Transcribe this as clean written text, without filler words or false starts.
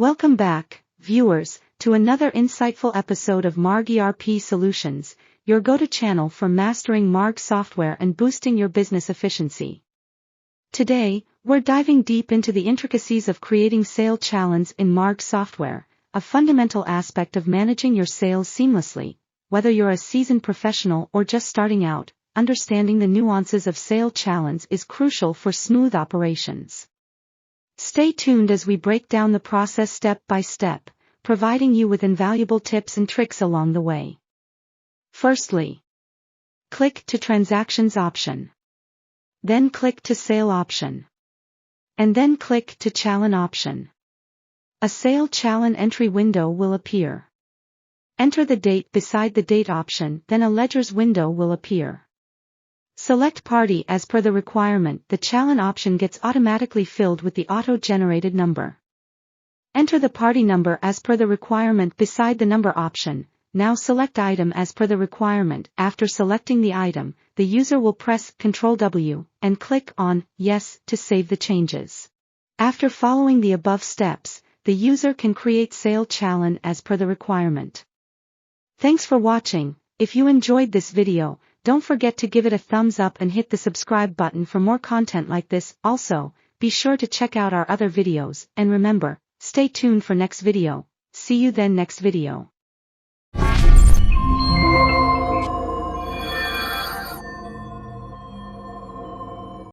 Welcome back, viewers, to another insightful episode of Marg ERP Solutions, your go-to channel for mastering Marg software and boosting your business efficiency. Today, we're diving deep into the intricacies of creating sale Challans in Marg software, a fundamental aspect of managing your sales seamlessly. Whether you're a seasoned professional or just starting out, understanding the nuances of sale Challans is crucial for smooth operations. Stay tuned as we break down the process step by step, providing you with invaluable tips and tricks along the way. Firstly, click to Transactions option. Then click to Sale option. And then click to Challan option. A Sale Challan entry window will appear. Enter the date beside the Date option, then a Ledgers window will appear. Select Party as per the requirement. The Challan option gets automatically filled with the auto-generated number. Enter the party number as per the requirement beside the number option. Now select Item as per the requirement. After selecting the item, the user will press Ctrl W and click on Yes to save the changes. After following the above steps, the user can create Sale Challan as per the requirement. Thanks for watching. If you enjoyed this video, don't forget to give it a thumbs up and hit the subscribe button for more content like this. Also, be sure to check out our other videos, and remember, stay tuned for next video. See you then next video.